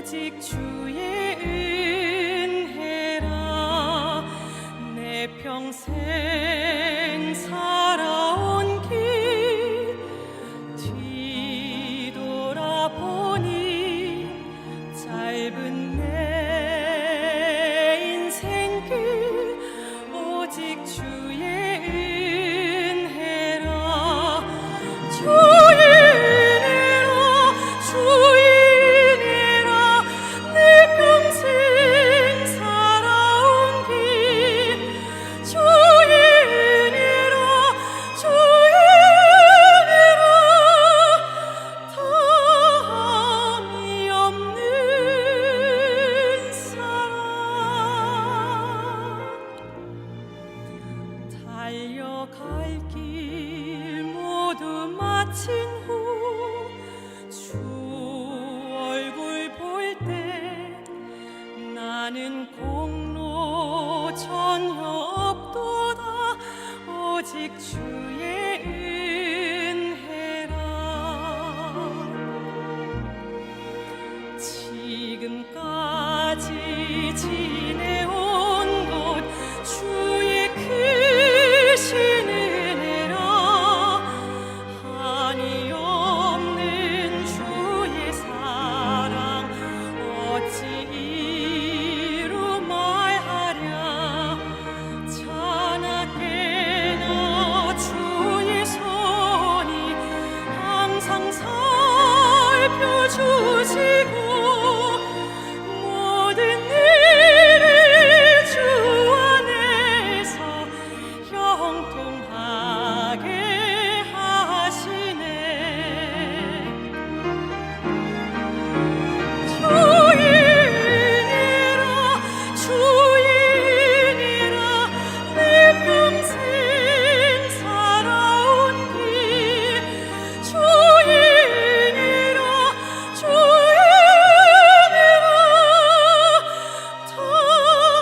오직 주의 은혜라. 내 평생 살아온 길 뒤돌아보니 짧은 내 인생길 오직 주의 은혜라. 주의 달려갈 길 모두 마친 후 주 얼굴 볼 때 나는 공로 전혀 없도다. 오직 주의 은혜라. 지금까지 지내온 것 주의 크신 은혜라. 한이 없는 주의 사랑 어찌 이루 말하랴. 자나깨나 주의 손이 항상 살펴주시고 모든 일을 주 안에서 형통하게 하시네. 주의 은혜라. 주의 은혜라. 내 평생 살아온 길 주의 은혜라. 주의 은혜라.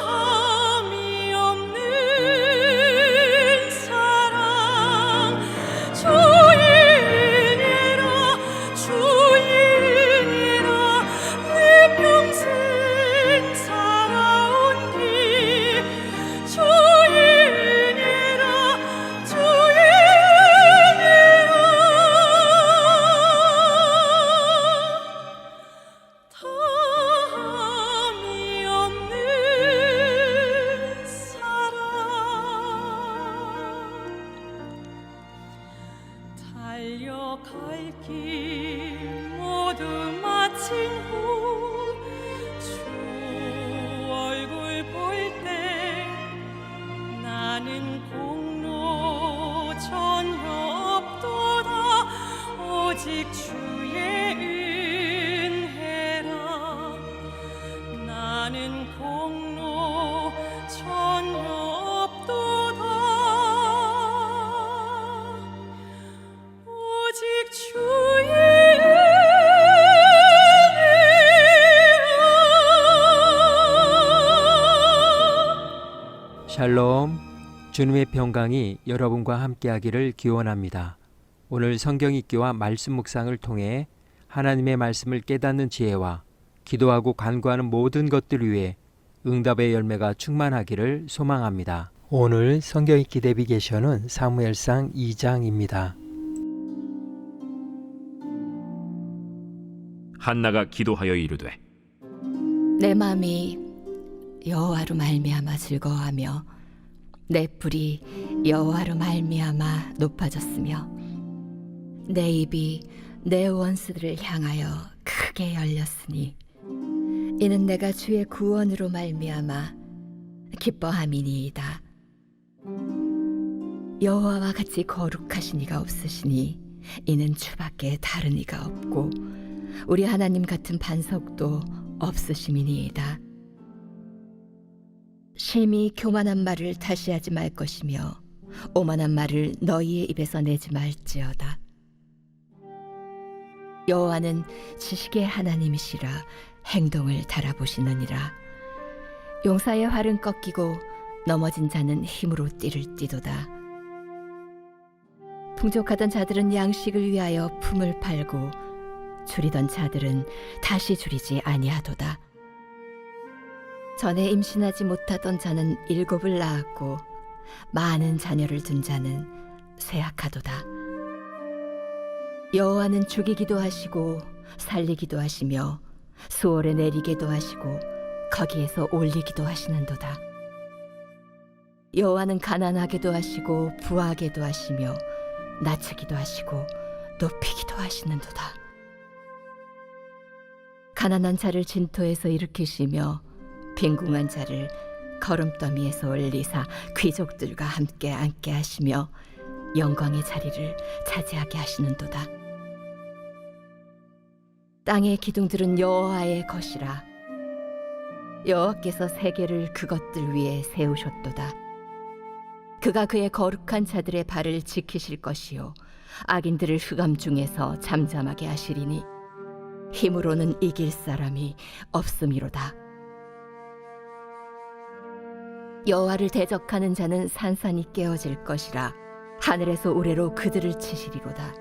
탐이 없는 사랑 주의 은혜라. 주의 은혜라. 내 평생 살아온 길 주의 은혜라. 주의 은혜라. 탐이 없는 사랑. 달려갈 길 모두 마친 후 주 얼굴 볼 때 나는 공로 전혀 없도다. 오직 주의 은혜라. 나는 공로 전혀 없도다. 오직 주의 은혜라. 샬롬, 주님의 평강이 여러분과 함께하기를 기원합니다. 오늘 성경 읽기와 말씀 묵상을 통해 하나님의 말씀을 깨닫는 지혜와 기도하고 간구하는 모든 것들 위해 응답의 열매가 충만하기를 소망합니다. 오늘 성경 읽기 내비게이션은 사무엘상 2장입니다. 한나가 기도하여 이르되 내 마음이 여호와로 말미암아 즐거워하며 내 뿔이 여호와로 말미암아 높아졌으며 내 입이 내 원수들을 향하여 크게 열렸으니 이는 내가 주의 구원으로 말미암아 기뻐함이니이다. 여호와와 같이 거룩하신 이가 없으시니 이는 주밖에 다른 이가 없고 우리 하나님 같은 반석도 없으심이니이다. 심히 교만한 말을 다시 하지 말 것이며 오만한 말을 너희의 입에서 내지 말지어다. 여호와는 지식의 하나님이시라 행동을 달아보시느니라. 용사의 활은 꺾이고 넘어진 자는 힘으로 띠를 띠도다. 풍족하던 자들은 양식을 위하여 품을 팔고 줄이던 자들은 다시 줄이지 아니하도다. 전에 임신하지 못하던 자는 7을 낳았고 많은 자녀를 둔 자는 쇠약하도다. 여호와는 죽이기도 하시고 살리기도 하시며 수월에 내리기도 하시고 거기에서 올리기도 하시는도다. 여호와는 가난하게도 하시고 부하게도 하시며 낮추기도 하시고 높이기도 하시는도다. 가난한 자를 진토에서 일으키시며 빈궁한 자를 거름더미에서 올리사 귀족들과 함께 앉게 하시며 영광의 자리를 차지하게 하시는도다. 땅의 기둥들은 여호와의 것이라. 여호와께서 세계를 그것들 위에 세우셨도다. 그가 그의 거룩한 자들의 발을 지키실 것이요 악인들을 흑암 중에서 잠잠하게 하시리니 힘으로는 이길 사람이 없음이로다. 여호와를 대적하는 자는 산산이 깨어질 것이라. 하늘에서 우레로 그들을 치시리로다.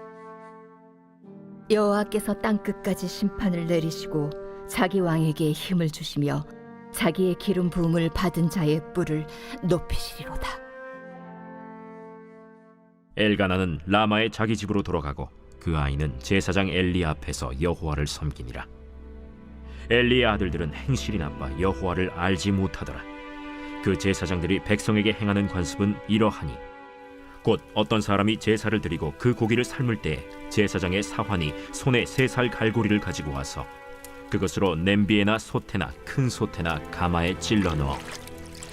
여호와께서 땅끝까지 심판을 내리시고 자기 왕에게 힘을 주시며 자기의 기름 부음을 받은 자의 뿔을 높이시리로다. 엘가나는 라마의 자기 집으로 돌아가고 그 아이는 제사장 엘리 앞에서 여호와를 섬기니라. 엘리의 아들들은 행실이 나빠 여호와를 알지 못하더라. 그 제사장들이 백성에게 행하는 관습은 이러하니 곧 어떤 사람이 제사를 드리고 그 고기를 삶을 때에 제사장의 사환이 손에 3살 갈고리를 가지고 와서 그것으로 냄비에나 솥에나 큰 솥에나 가마에 찔러 넣어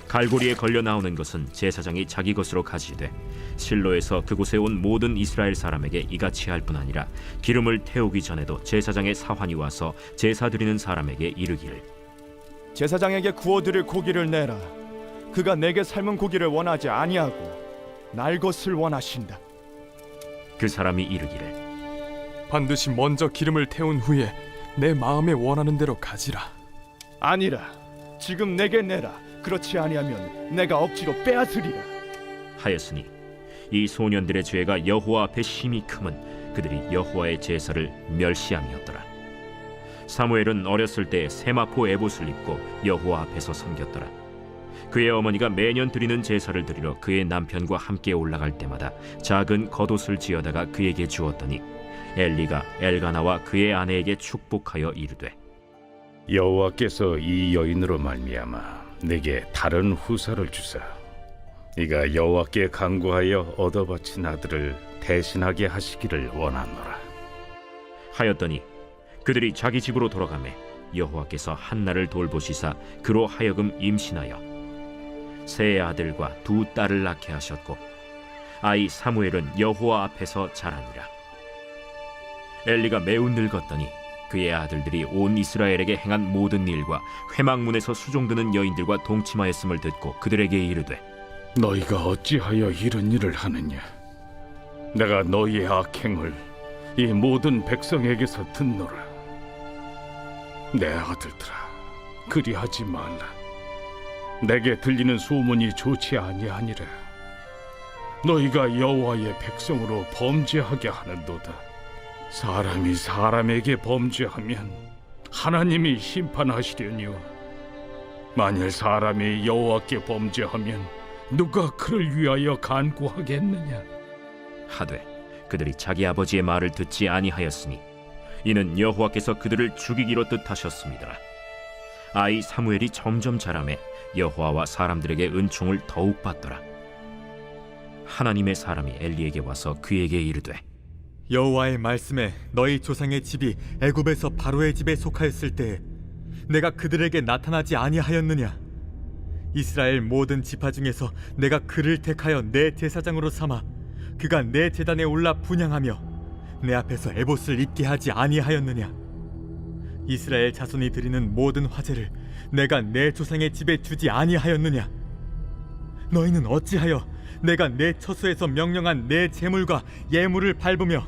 갈고리에 걸려 나오는 것은 제사장이 자기 것으로 가지되 실로에서 그곳에 온 모든 이스라엘 사람에게 이같이 할 뿐 아니라 기름을 태우기 전에도 제사장의 사환이 와서 제사 드리는 사람에게 이르기를 제사장에게 구워드릴 고기를 내라. 그가 내게 삶은 고기를 원하지 아니하고 날 것을 원하신다. 그 사람이 이르기를 반드시 먼저 기름을 태운 후에 내 마음에 원하는 대로 가지라. 아니라 지금 내게 내라. 그렇지 아니하면 내가 억지로 빼앗으리라. 하였으니 이 소년들의 죄가 여호와 앞에 심히 크면 그들이 여호와의 제사를 멸시함이었더라. 사무엘은 어렸을 때 세마포 에봇을 입고 여호와 앞에서 섬겼더라. 그의 어머니가 매년 드리는 제사를 드리러 그의 남편과 함께 올라갈 때마다 작은 겉옷을 지어다가 그에게 주었더니 엘리가 엘가나와 그의 아내에게 축복하여 이르되 여호와께서 이 여인으로 말미암아 내게 다른 후사를 주사 네가 여호와께 간구하여 얻어바친 아들을 대신하게 하시기를 원하노라. 하였더니 그들이 자기 집으로 돌아가매 여호와께서 한나를 돌보시사 그로 하여금 임신하여 세 아들과 2 딸을 낳게 하셨고 아이 사무엘은 여호와 앞에서 자라니라. 엘리가 매우 늙었더니 그의 아들들이 온 이스라엘에게 행한 모든 일과 회막문에서 수종드는 여인들과 동침하였음을 듣고 그들에게 이르되 너희가 어찌하여 이런 일을 하느냐? 내가 너희의 악행을 이 모든 백성에게서 듣노라. 내 아들들아, 그리하지 말라. 내게 들리는 소문이 좋지 아니하니라. 너희가 여호와의 백성으로 범죄하게 하는도다. 사람이 사람에게 범죄하면 하나님이 심판하시려니와 만일 사람이 여호와께 범죄하면 누가 그를 위하여 간구하겠느냐? 하되 그들이 자기 아버지의 말을 듣지 아니하였으니 이는 여호와께서 그들을 죽이기로 뜻하셨습니다. 아이 사무엘이 점점 자라매 여호와와 사람들에게 은총을 더욱 받더라. 하나님의 사람이 엘리에게 와서 그에게 이르되 여호와의 말씀에 너희 조상의 집이 애굽에서 바로의 집에 속하였을 때에 내가 그들에게 나타나지 아니하였느냐? 이스라엘 모든 지파 중에서 내가 그를 택하여 내 제사장으로 삼아 그가 내 제단에 올라 분향하며 내 앞에서 에봇을 입게 하지 아니하였느냐? 이스라엘 자손이 드리는 모든 화제를 내가 내 조상의 집에 주지 아니하였느냐? 너희는 어찌하여 내가 내 처소에서 명령한 내 제물과 예물을 밟으며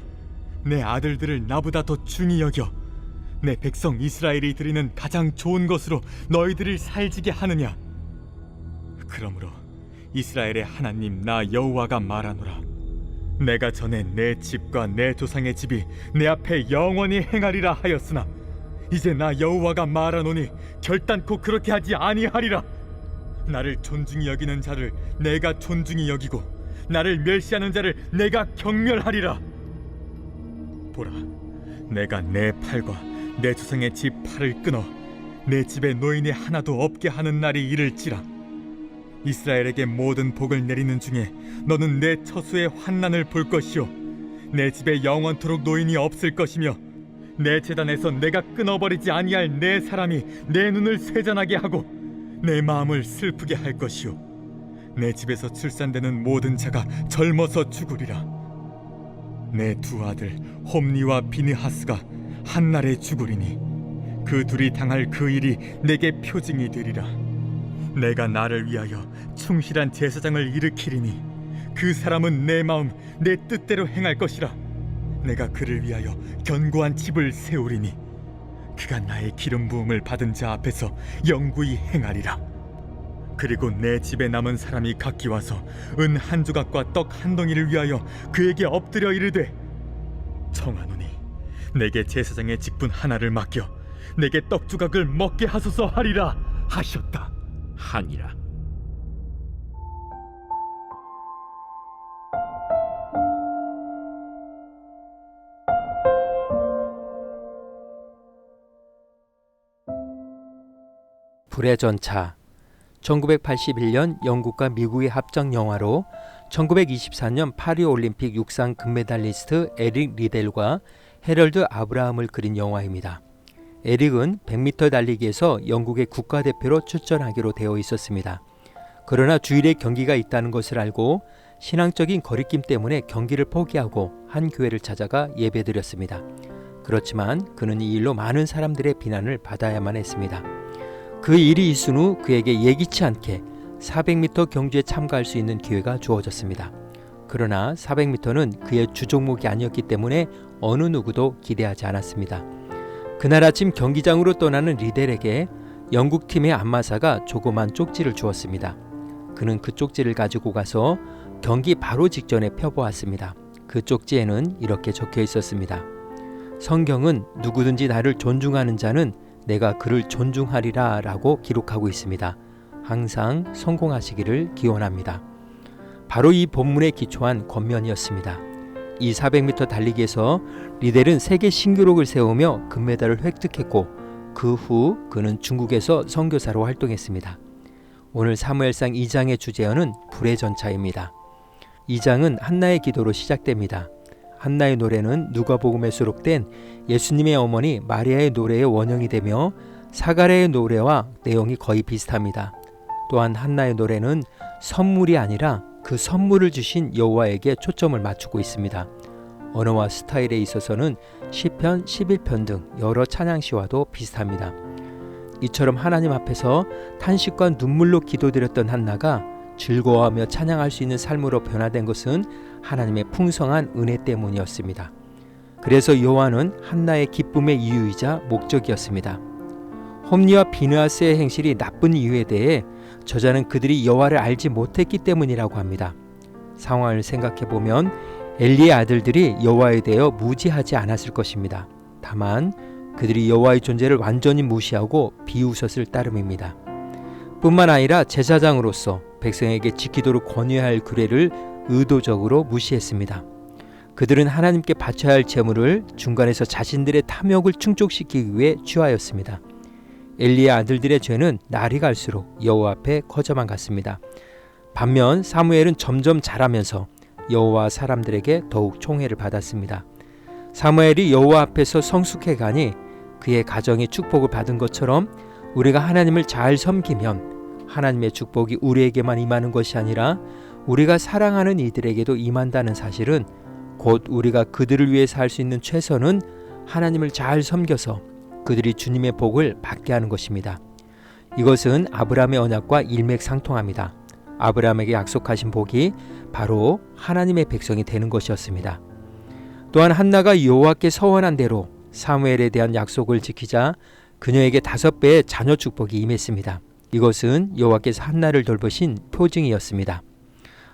내 아들들을 나보다 더 중히 여겨 내 백성 이스라엘이 드리는 가장 좋은 것으로 너희들을 살지게 하느냐? 그러므로 이스라엘의 하나님 나 여호와가 말하노라. 내가 전에 내 집과 내 조상의 집이 내 앞에 영원히 행하리라 하였으나 이제 나 여호와가 말하노니 결단코 그렇게 하지 아니하리라. 나를 존중히 여기는 자를 내가 존중히 여기고 나를 멸시하는 자를 내가 경멸하리라. 보라, 내가 내 팔과 내 조상의 집 팔을 끊어 내 집에 노인이 하나도 없게 하는 날이 이를지라. 이스라엘에게 모든 복을 내리는 중에 너는 내 처소의 환난을 볼 것이요 내 집에 영원토록 노인이 없을 것이며 내 제단에서 내가 끊어버리지 아니할 내 사람이 내 눈을 쇠잔하게 하고 내 마음을 슬프게 할 것이요 내 집에서 출산되는 모든 자가 젊어서 죽으리라. 내 두 아들 홈니와 비느하스가 한날에 죽으리니 그 둘이 당할 그 일이 내게 표징이 되리라. 내가 나를 위하여 충실한 제사장을 일으키리니 그 사람은 내 마음 내 뜻대로 행할 것이라. 내가 그를 위하여 견고한 집을 세우리니 그가 나의 기름 부음을 받은 자 앞에서 영구히 행하리라. 그리고 내 집에 남은 사람이 각기 와서 은 한 조각과 떡 한 덩이를 위하여 그에게 엎드려 이르되 청하노니 내게 제사장의 직분 하나를 맡겨 내게 떡 조각을 먹게 하소서 하리라 하셨다. 하니라. 불의 전차. 1981년 영국과 미국의 합작 영화로 1924년 파리 올림픽 육상 금메달리스트 에릭 리델과 해럴드 아브라함을 그린 영화입니다. 에릭은 100m 달리기에서 영국의 국가대표로 출전하기로 되어 있었습니다. 그러나 주일에 경기가 있다는 것을 알고 신앙적인 거리낌 때문에 경기를 포기하고 한 교회를 찾아가 예배드렸습니다. 그렇지만 그는 이 일로 많은 사람들의 비난을 받아야만 했습니다. 그 일이 있은 후 그에게 예기치 않게 400m 경주에 참가할 수 있는 기회가 주어졌습니다. 그러나 400m는 그의 주종목이 아니었기 때문에 어느 누구도 기대하지 않았습니다. 그날 아침 경기장으로 떠나는 리델에게 영국팀의 안마사가 조그만 쪽지를 주었습니다. 그는 그 쪽지를 가지고 가서 경기 바로 직전에 펴보았습니다. 그 쪽지에는 이렇게 적혀 있었습니다. 성경은 누구든지 나를 존중하는 자는 내가 그를 존중하리라 라고 기록하고 있습니다. 항상 성공하시기를 기원합니다. 바로 이 본문에 기초한 권면이었습니다. 이 400m 달리기에서 리델은 세계 신기록을 세우며 금메달을 획득했고 그 후 그는 중국에서 선교사로 활동했습니다. 오늘 사무엘상 2장의 주제어는 불의 전차입니다. 2장은 한나의 기도로 시작됩니다. 한나의 노래는 누가복음에 수록된 예수님의 어머니 마리아의 노래의 원형이 되며 사가랴의 노래와 내용이 거의 비슷합니다. 또한 한나의 노래는 선물이 아니라 그 선물을 주신 여호와에게 초점을 맞추고 있습니다. 언어와 스타일에 있어서는 시편, 11편 등 여러 찬양시와도 비슷합니다. 이처럼 하나님 앞에서 탄식과 눈물로 기도드렸던 한나가 즐거워하며 찬양할 수 있는 삶으로 변화된 것은 하나님의 풍성한 은혜 때문이었습니다. 그래서 여호와는 한나의 기쁨의 이유이자 목적이었습니다. 홈니와 비느하스의 행실이 나쁜 이유에 대해 저자는 그들이 여호와를 알지 못했기 때문이라고 합니다. 상황을 생각해보면 엘리의 아들들이 여호와에 대하여 무지하지 않았을 것입니다. 다만 그들이 여호와의 존재를 완전히 무시하고 비웃었을 따름입니다. 뿐만 아니라 제사장으로서 백성에게 지키도록 권유해야 할 규례를 의도적으로 무시했습니다. 그들은 하나님께 바쳐야 할 제물을 중간에서 자신들의 탐욕을 충족시키기 위해 취하였습니다. 엘리의 아들들의 죄는 날이 갈수록 여호와 앞에 커져만 갔습니다. 반면 사무엘은 점점 자라면서 여호와 사람들에게 더욱 총애를 받았습니다. 사무엘이 여호와 앞에서 성숙해 가니 그의 가정이 축복을 받은 것처럼 우리가 하나님을 잘 섬기면 하나님의 축복이 우리에게만 임하는 것이 아니라 우리가 사랑하는 이들에게도 임한다는 사실은 곧 우리가 그들을 위해서 할 수 있는 최선은 하나님을 잘 섬겨서 그들이 주님의 복을 받게 하는 것입니다. 이것은 아브라함의 언약과 일맥상통합니다. 아브라함에게 약속하신 복이 바로 하나님의 백성이 되는 것이었습니다. 또한 한나가 여호와께 서원한 대로 사무엘에 대한 약속을 지키자 그녀에게 5배의 자녀 축복이 임했습니다. 이것은 여호와께서 한나를 돌보신 표징이었습니다.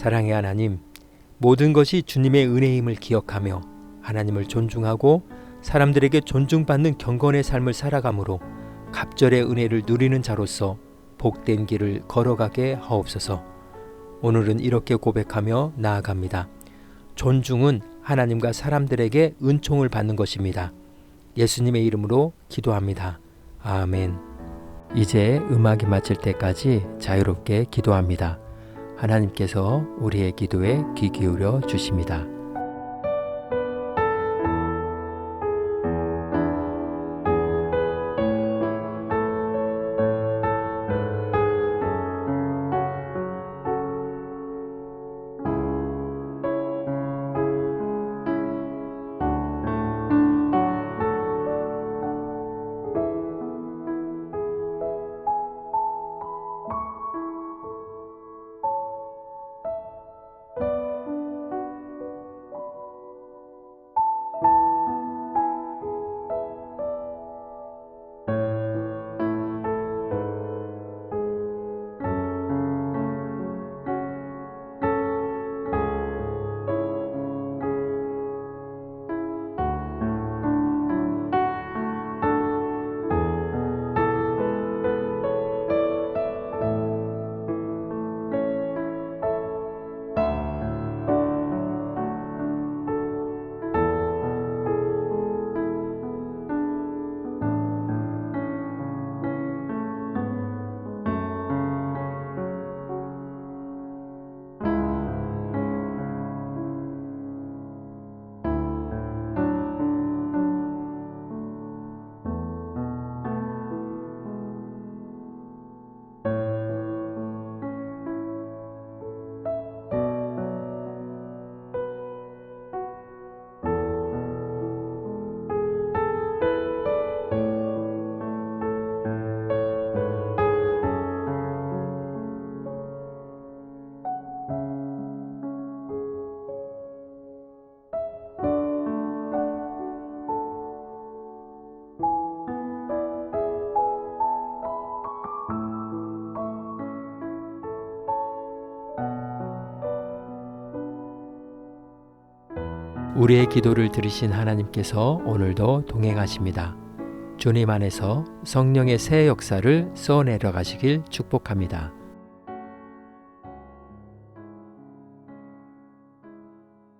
사랑의 하나님, 모든 것이 주님의 은혜임을 기억하며 하나님을 존중하고 사람들에게 존중받는 경건의 삶을 살아감으로 갑절의 은혜를 누리는 자로서 복된 길을 걸어가게 하옵소서. 오늘은 이렇게 고백하며 나아갑니다. 존중은 하나님과 사람들에게 은총을 받는 것입니다. 예수님의 이름으로 기도합니다. 아멘. 이제 음악이 마칠 때까지 자유롭게 기도합니다. 하나님께서 우리의 기도에 귀 기울여 주십니다. 우리의 기도를 들으신 하나님께서 오늘도 동행하십니다. 주님 안에서 성령의 새 역사를 써내려 가시길 축복합니다.